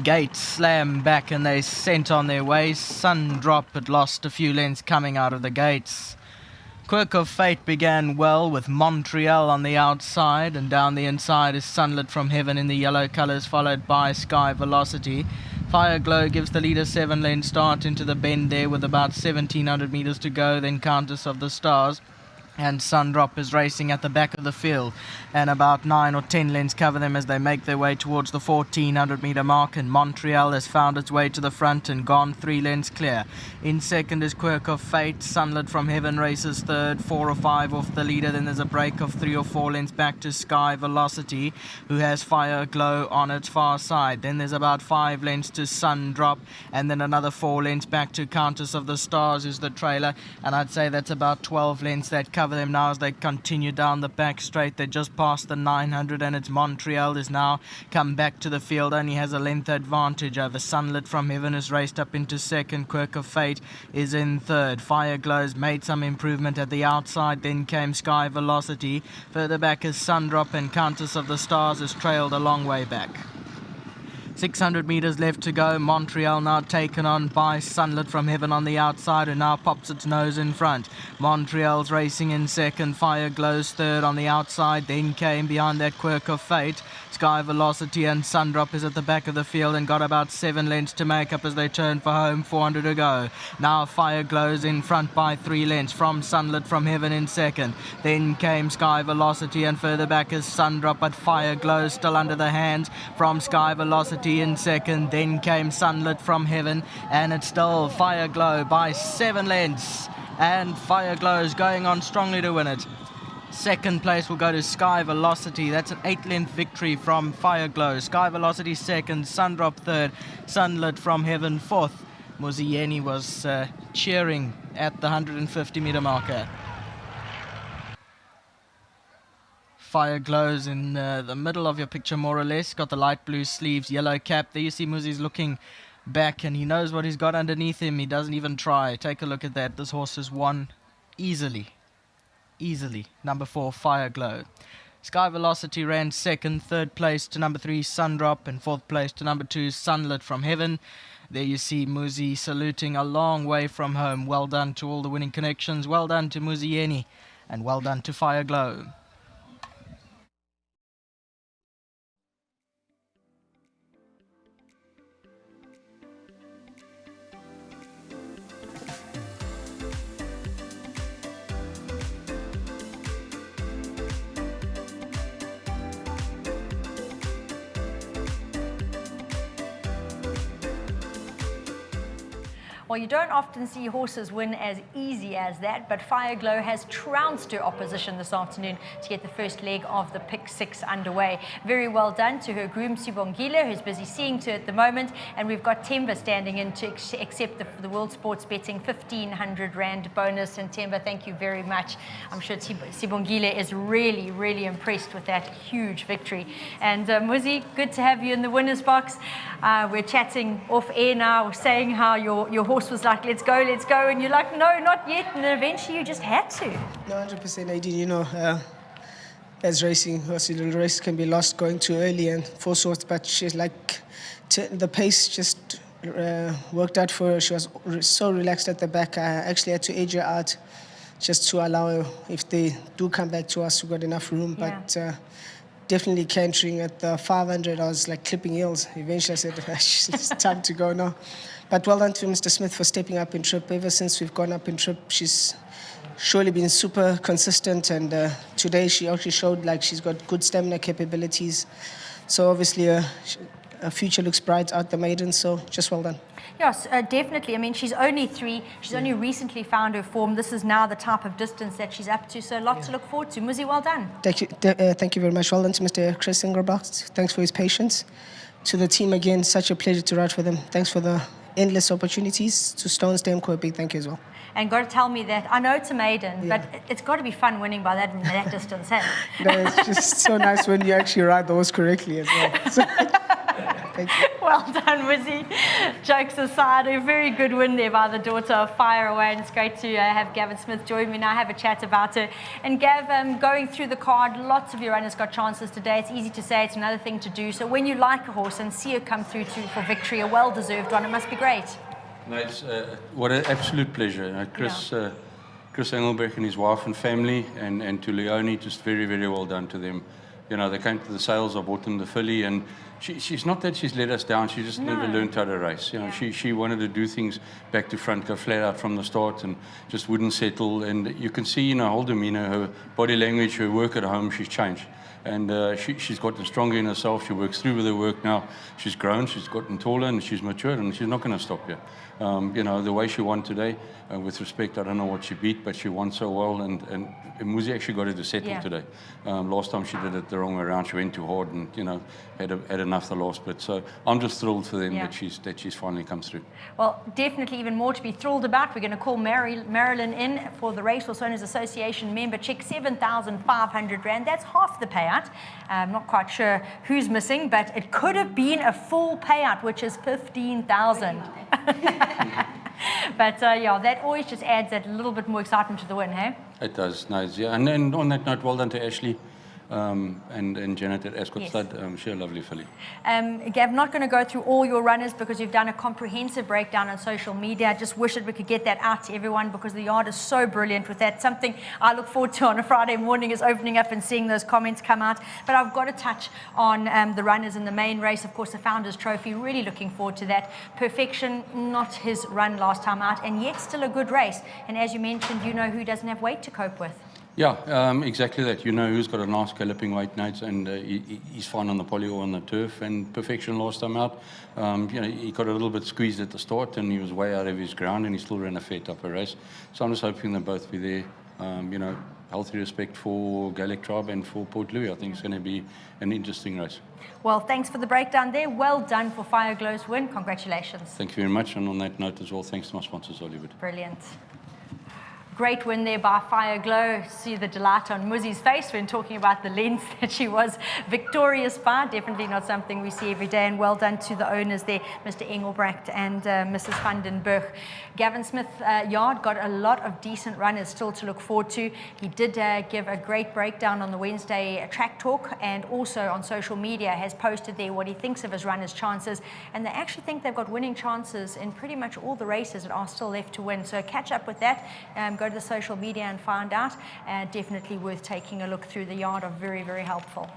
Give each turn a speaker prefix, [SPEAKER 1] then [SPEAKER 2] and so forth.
[SPEAKER 1] gates slammed back and they sent on their way. Sundrop had lost a few lengths coming out of the gates. Quirk of Fate began well with Montreal on the outside, and down the inside is Sunlit from Heaven in the yellow colours, followed by Sky Velocity. Fireglow gives the leader 7-lane start into the bend there with about 1,700 metres to go, then Countess of the Stars. And Sundrop is racing at the back of the field, and about 9 or 10 lengths cover them as they make their way towards the 1,400 metre mark, and Montreal has found its way to the front and gone 3 lengths clear. In second is Quirk of Fate. Sunlit from Heaven races third, 4 or 5 off the leader. Then there's a break of 3 or 4 lengths back to Sky Velocity, who has Fireglow on its far side. Then there's about 5 lengths to Sundrop, and then another 4 lengths back to Countess of the Stars, who's the trailer, and I'd say that's about 12 lengths that cover them now as they continue down the back straight. They just passed the 900, and it's Montreal is now come back to the field, only has a length advantage over Sunlit from Heaven, has raced up into second. Quirk of Fate is in third. Fireglows made some improvement at the outside, then came Sky Velocity. Further back is Sundrop, and Countess of the Stars has trailed a long way back. 600 metres left to go. Montreal now taken on by Sunlit from Heaven on the outside, and now pops its nose in front. Montreal's racing in second. Fireglows third on the outside. Then came behind that Quirk of Fate. Sky Velocity, and Sundrop is at the back of the field and got about 7 lengths to make up as they turn for home. 400 to go. Now Fireglows in front by 3 lengths from Sunlit from Heaven in second. Then came Sky Velocity, and further back is Sundrop, but Fireglows still under the hands from Sky Velocity in second. Then came Sunlit from Heaven, and it's still Fireglow by 7 lengths, and Fireglow is going on strongly to win it. Second place will go to Sky Velocity. That's an 8-length victory from Fireglow. Sky Velocity second, Sundrop third, Sunlit from Heaven fourth. Muzieni was cheering at the 150 metre marker. Fireglows in the middle of your picture, more or less. Got the light blue sleeves, yellow cap. There you see Muzi's looking back, and he knows what he's got underneath him. He doesn't even try. Take a look at that. This horse has won easily. Number 4, Fireglow. Sky Velocity ran second. Third place to number 3, Sundrop, and fourth place to number 2, Sunlit from Heaven. There you see Muzi saluting a long way from home. Well done to all the winning connections. Well done to Muzieni, and well done to Fireglow.
[SPEAKER 2] Well, you don't often see horses win as easy as that, but Fireglow has trounced her opposition this afternoon to get the first leg of the Pick 6 underway. Very well done to her groom, Sibongile, who's busy seeing to it at the moment, and we've got Temba standing in to accept the World Sports Betting 1,500 Rand bonus. And Temba, thank you very much. I'm sure Sibongile is really, really impressed with that huge victory. And Muzi, good to have you in the winner's box. We're chatting off air now, saying how your horse was like, let's go, and you're like, no, not yet, and then eventually you just had to.
[SPEAKER 3] No, 100%, I did. You know, as racing, the race can be lost going too early and for sorts, but she's like, the pace just worked out for her. She was so relaxed at the back. I actually had to edge her out just to allow her, if they do come back to us, we've got enough room.
[SPEAKER 2] Yeah.
[SPEAKER 3] But definitely cantering at the 500, I was like clipping heels. Eventually I said, it's time to go now. But well done to Mr. Smith for stepping up in trip. Ever since we've gone up in trip, she's surely been super consistent, and today she actually showed like she's got good stamina capabilities. So obviously her future looks bright out the maiden, so just well done.
[SPEAKER 2] Yes, definitely. I mean, she's only 3. She's only recently found her form. This is now the type of distance that she's up to, so a lot to look forward to. Muzi, well done.
[SPEAKER 3] Thank you very much. Well done to Mr. Chris Ingerbach. Thanks for his patience. To the team again, such a pleasure to ride for them. Thanks for the endless opportunities. To Stones Demko, a big thank you as well.
[SPEAKER 2] And got to tell me that, I know it's a maiden, but it's got to be fun winning by that distance, hey?
[SPEAKER 3] No, it's just so nice when you actually ride the horse correctly as well. So Thank you.
[SPEAKER 2] Well done, Wizzy. Jokes aside, a very good win there by the daughter of Fire Away, and it's great to have Gavin Smith join me now, have a chat about her. And Gav, going through the card, lots of your runners got chances today. It's easy to say, it's another thing to do. So when you like a horse and see her come through for victory, a well-deserved one, it must be great.
[SPEAKER 4] No, it's what an absolute pleasure. Chris Engelbrecht and his wife and family, and to Leonie, just very, very well done to them. You know, they came to the sales, I bought them the filly, and she's not that she's let us down, she just never learned how to race. You know, she wanted to do things back to front, go flat out from the start, and just wouldn't settle. And you can see in her whole demeanour, her body language, her work at home, she's changed. And she's gotten stronger in herself. She works through with her work now. She's grown, she's gotten taller, and she's matured, and she's not going to stop here. You know, the way she won today, with respect, I don't know what she beat, but she won so well, and Muzi actually got her to settle today. Last time she did it the wrong way around. She went too hard and, you know, had enough the last bit. So I'm just thrilled for them that she's finally come through.
[SPEAKER 2] Well, definitely even more to be thrilled about. We're going to call Marilyn in for the Racehorse Owners Association member check, 7,500 Rand. That's half the payout. I'm not quite sure who's missing, but it could have been a full payout, which is 15,000. But yeah, that always just adds that little bit more excitement to the win, hey?
[SPEAKER 4] It does, nice, yeah. And then on that note, well done to Ashley and Janet at Ascot Stud. She's a lovely filly.
[SPEAKER 2] Gav, not going to go through all your runners because you've done a comprehensive breakdown on social media. I just wish that we could get that out to everyone because the yard is so brilliant with that. Something I look forward to on a Friday morning is opening up and seeing those comments come out. But I've got to touch on the runners in the main race. Of course, the Founders Trophy, really looking forward to that. Perfection, not his run last time out, and yet still a good race. And as you mentioned, you know who doesn't have weight to cope with.
[SPEAKER 4] Yeah, exactly that. You know who's got a nice galloping weight, Nate, and he's fine on the poly or on the turf. And Perfection last time out, you know, he got a little bit squeezed at the start, and he was way out of his ground, and he still ran a fair type of race. So I'm just hoping they'll both be there. You know, healthy respect for Gaelic Tribe and for Port Louis. I think it's going to be an interesting race.
[SPEAKER 2] Well, thanks for the breakdown there. Well done for Fireglow's win. Congratulations.
[SPEAKER 4] Thank you very much. And on that note as well, thanks to my sponsors, Hollywood.
[SPEAKER 2] Brilliant. Great win there by Fireglow. See the delight on Muzi's face when talking about the lens that she was victorious by. Definitely not something we see every day. And well done to the owners there, Mr. Engelbrecht and Mrs. van den Berg. Gavin Smith yard got a lot of decent runners still to look forward to. He did give a great breakdown on the Wednesday track talk, and also on social media has posted there what he thinks of his runners' chances. And they actually think they've got winning chances in pretty much all the races that are still left to win. So catch up with that. Go to the social media and find out. Definitely worth taking a look through the yard. Are very, very helpful.